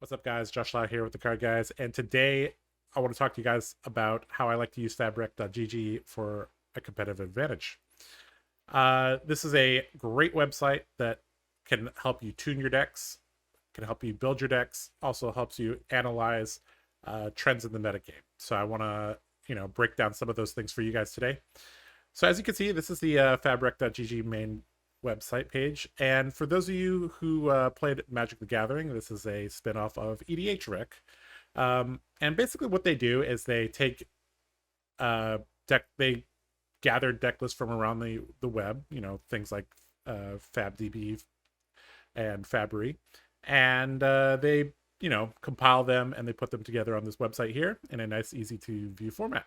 What's up, guys? Josh Lau here with the Card Guys, and today I want to talk to you guys about how I like to use fabtcg for a competitive advantage. This is a great website that can help you tune your decks, can help you build your decks, also helps you analyze trends in the metagame. So I want to, break down some of those things for you guys today. So as you can see, this is the fabrec.gg main website page. And for those of you who played Magic the Gathering, this is a spinoff of EDHREC. And basically what they do is they take they gather deck lists from around the web, things like FabDB and Fabry, and they compile them and they put them together on this website here in a nice, easy to view format.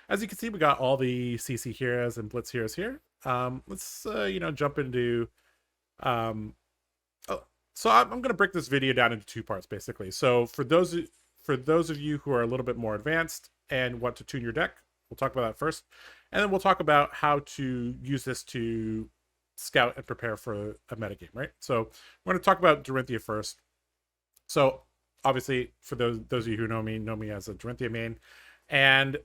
As you can see, we got all the CC heroes and Blitz heroes here. Let's jump into so I'm going to break this video down into two parts basically. So for those of you who are a little bit more advanced and want to tune your deck, we'll talk about that first, and then we'll talk about how to use this to scout and prepare for a metagame, right? So we're going to talk about Dorinthia first. So obviously, for those of you who know me as a Dorinthia main, and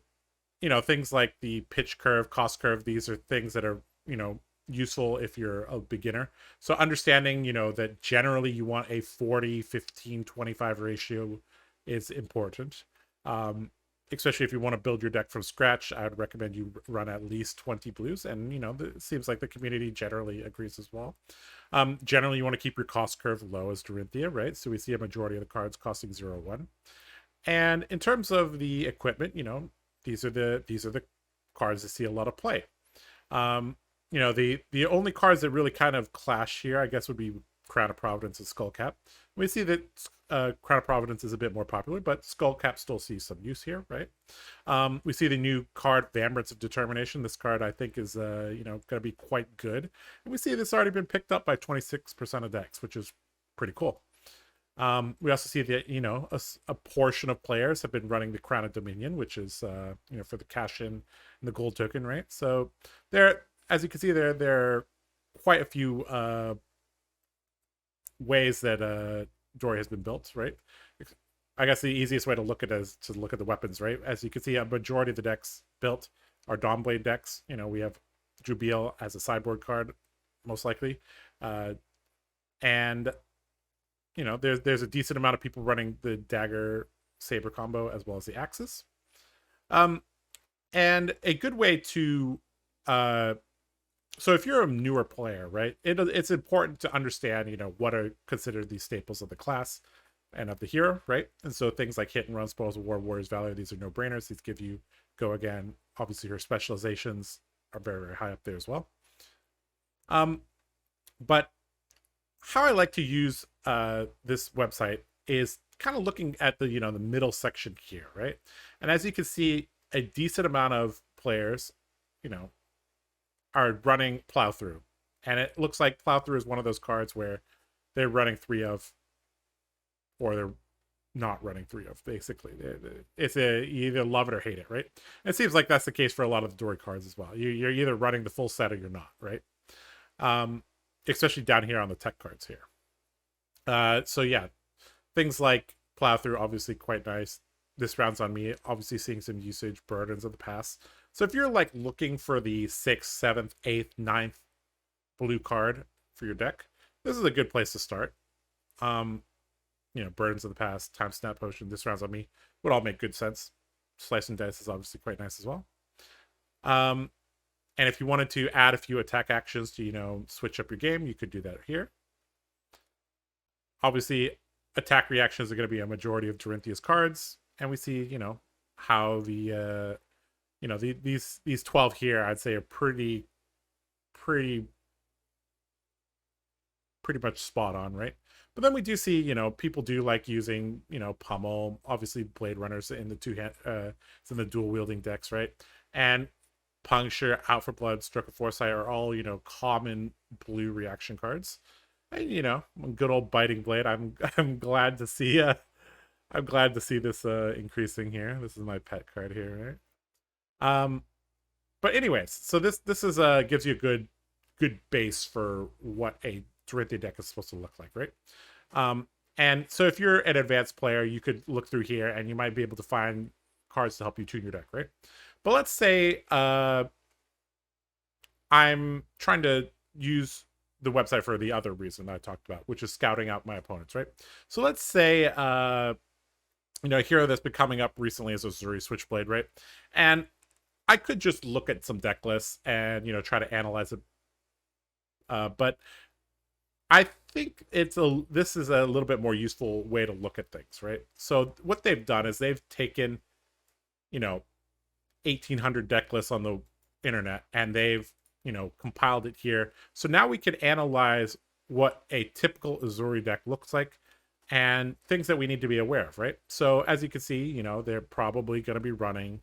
things like the pitch curve, cost curve, these are things that are useful if you're a beginner. So understanding that generally you want a 40-15-25 ratio is important, especially if you want to build your deck from scratch. I would recommend you run at least 20 blues, and it seems like the community generally agrees as well. Generally you want to keep your cost curve low as Dorinthia, right? So we see a majority of the cards costing 0-1. And in terms of the equipment, these are the cards that see a lot of play. The only cards that really kind of clash here, I guess, would be Crown of Providence and Skullcap. We see that Crown of Providence is a bit more popular, but Skullcap still sees some use here, right? We see the new card, Vambrits of Determination. This card, I think, is going to be quite good. And we see this already been picked up by 26% of decks, which is pretty cool. We also see that a portion of players have been running the Crown of Dominion, which is for the cash in and the gold token, right? So there, as you can see, there are quite a few ways that Dory has been built, right? I guess the easiest way to look at it is to look at the weapons, right? As you can see, a majority of the decks built are Dawnblade decks. We have Jubil as a sideboard card, most likely, and there's a decent amount of people running the Dagger Saber combo as well as the Axis. And a good way to so if you're a newer player, right, it's important to understand, what are considered the staples of the class and of the hero, right? And so things like Hit and Run, Spoils of War, Warrior's Valor, these are no-brainers. These give you go again. Obviously, your specializations are very, very high up there as well. But how I like to use this website is kind of looking at the the middle section here, right? And as you can see, a decent amount of players, are running Plow Through, and it looks like Plow Through is one of those cards where they're running 3 of, or they're not running 3 of. Basically, it's you either love it or hate it, right? And it seems like that's the case for a lot of the Dory cards as well. You're either running the full set or you're not, right? Especially down here on the tech cards here. So yeah, things like Plow Through, obviously quite nice. This round's on me, obviously seeing some usage burdens of the past. So if you're like looking for the 6th, 7th, 8th, 9th blue card for your deck, this is a good place to start. Burdens of the past, Time Snap Potion, this round's on me would all make good sense. Slice and Dice is obviously quite nice as well. And if you wanted to add a few attack actions to, switch up your game, you could do that here. Obviously, attack reactions are going to be a majority of Dorinthia's cards. And we see, how the, these 12 here, I'd say are pretty much spot on, right? But then we do see, people do like using, Pummel, obviously Blade Runners in the it's in the dual wielding decks, right? And Puncture, Out for Blood, Stroke of Foresight are all, common blue reaction cards. And, good old Biting Blade. I'm glad to see this increasing here. This is my pet card here, right? But anyways, so this is gives you a good base for what a Dorinthia deck is supposed to look like, right? And so if you're an advanced player, you could look through here and you might be able to find cards to help you tune your deck, right? But let's say I'm trying to use the website for the other reason I talked about, which is scouting out my opponents, right? So let's say a hero that's been coming up recently is Azuri Switchblade, right? And I could just look at some deck lists and try to analyze it. But I think this is a little bit more useful way to look at things, right? So what they've done is they've taken 1,800 deck lists on the internet and they've compiled it here. So now we can analyze what a typical Azuri deck looks like and things that we need to be aware of, right? So as you can see, they're probably going to be running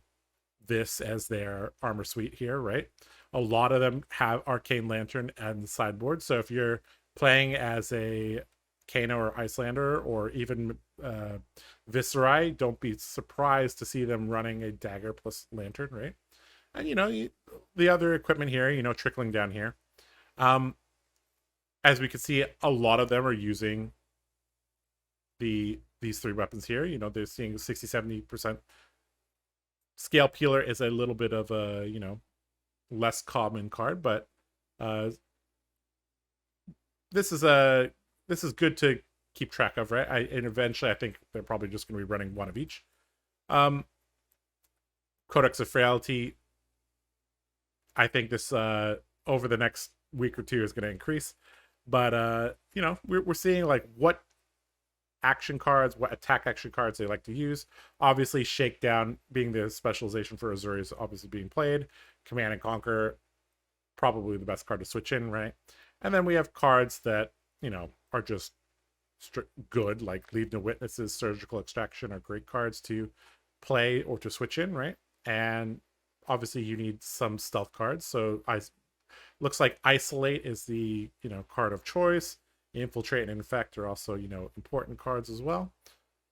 this as their armor suite here, right? A lot of them have Arcane Lantern and the sideboard. So if you're playing as a Kano or Icelander or even Viserai, don't be surprised to see them running a dagger plus lantern, right? And the other equipment here, trickling down here. As we can see, a lot of them are using these three weapons here. They're seeing 60-70%. Scale Peeler is a little bit of a less common card, but this is good to keep track of, right? And eventually I think they're probably just going to be running one of each. Codex of Frailty, I think this over the next week or two is going to increase, but we're seeing like what action cards, what attack action cards they like to use. Obviously, Shakedown being the specialization for Azuri is obviously being played. Command and Conquer, probably the best card to switch in, right? And then we have cards that are just good, like Leave No Witnesses, Surgical Extraction are great cards to play or to switch in, right? And obviously you need some stealth cards, so looks like Isolate is the card of choice. Infiltrate and Infect are also important cards as well.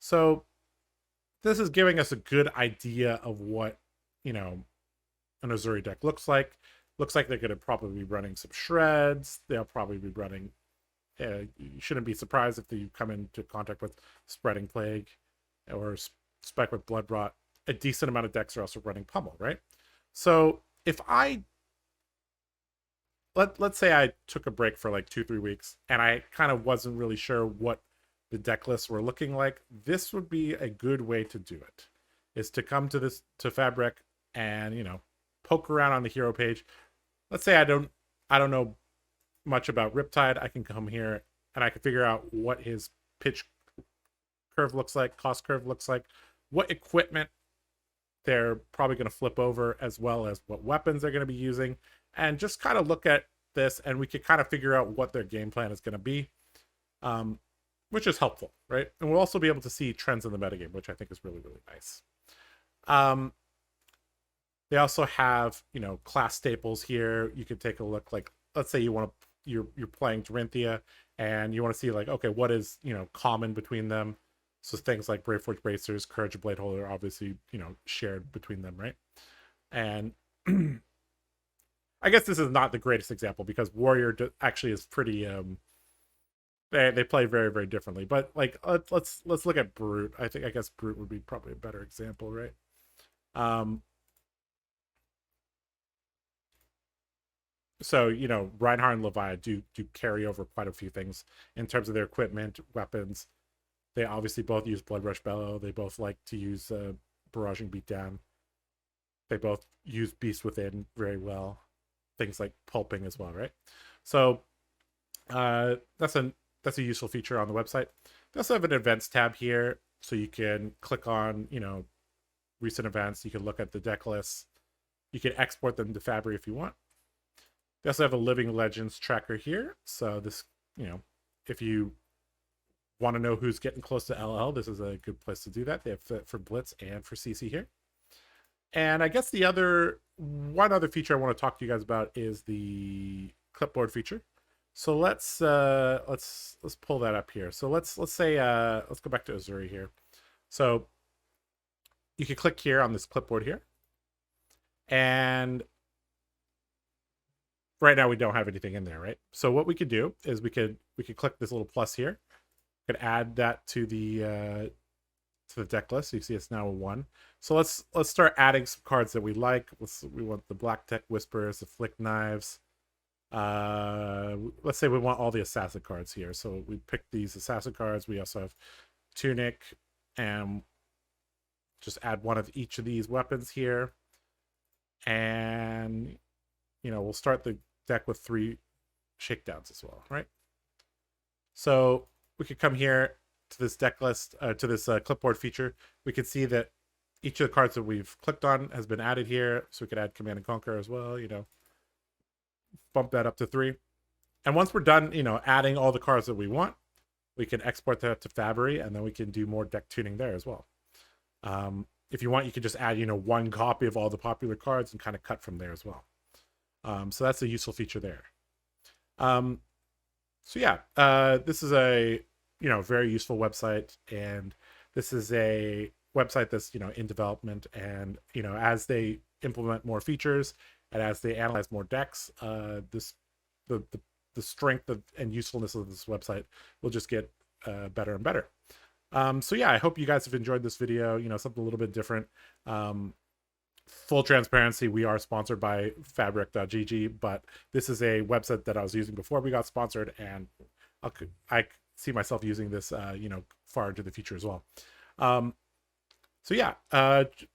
So this is giving us a good idea of what an Azuri deck looks like. Looks like they're going to probably be running some shreds. They'll probably be running you shouldn't be surprised if you come into contact with Spreading Plague or Spec with Blood Rot. A decent amount of decks are also running Pummel, right? So if let's say I took a break for like 2-3 weeks and I kind of wasn't really sure what the deck lists were looking like, this would be a good way to do it, is to come to Fabric and poke around on the hero page. Let's say I don't know much about Riptide. I can come here and I can figure out what his pitch curve looks like, cost curve looks like, what equipment they're probably going to flip over, as well as what weapons they're going to be using, and just kind of look at this and we could kind of figure out what their game plan is going to be, which is helpful, right? And we'll also be able to see trends in the metagame, which I think is really, really nice. They also have, class staples here. You could take a look, like, let's say you're playing Dorinthia and you want to see like, okay, what is, common between them? So things like Braveforge Bracers, Courage of Bladeholder, obviously, shared between them, right? And I guess this is not the greatest example because Warrior actually is pretty they play very, very differently. But like let's look at Brute. I guess Brute would be probably a better example, right? So Reinhardt and Levi do carry over quite a few things in terms of their equipment, weapons. They obviously both use Blood Rush Bellow. They both like to use Barraging Beatdown. They both use Beast Within very well. Things like pulping as well, right? So that's a useful feature on the website. They also have an events tab here, so you can click on recent events. You can look at the deck lists. You can export them to Fabry if you want. They also have a Living Legends tracker here. So this, if you want to know who's getting close to LL, this is a good place to do that. They have for Blitz and for CC here. And I guess one other feature I want to talk to you guys about is the Clipboard feature. So let's pull that up here. So let's say let's go back to Azuri here. So you can click here on this clipboard here, and right now we don't have anything in there, right? So what we could do is we could click this little plus here, Could add that to the deck list. So you see it's now a 1. So let's start adding some cards that we like. We want the Black Tech Whispers, the Flick Knives. Let's say we want all the assassin cards here. So we pick these assassin cards. We also have Tunic, and just add one of each of these weapons here. And we'll start the deck with 3 shakedowns as well, right? So we could come here to this deck list, to this clipboard feature. We can see that each of the cards that we've clicked on has been added here. So we could add Command and Conquer as well, bump that up to 3. And once we're done, adding all the cards that we want, we can export that to Fabry, and then we can do more deck tuning there as well. If you want, you can just add, 1 copy of all the popular cards and kind of cut from there as well. So that's a useful feature there. So yeah, this is a, very useful website, and this is a website that's, in development, and, as they implement more features and as they analyze more decks, the strength and usefulness of this website will just get better and better. So yeah, I hope you guys have enjoyed this video, something a little bit different. Full transparency, we are sponsored by fabtcg, but this is a website that I was using before we got sponsored, and I see myself using this, far into the future as well. So yeah,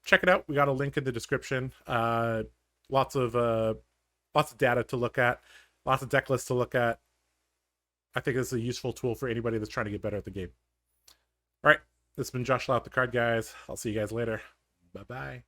check it out. We got a link in the description. Lots of data to look at, lots of deck lists to look at. I think this is a useful tool for anybody that's trying to get better at the game. All right, this has been Josh Lau, TheCardGuyz. I'll see you guys later. Bye-bye.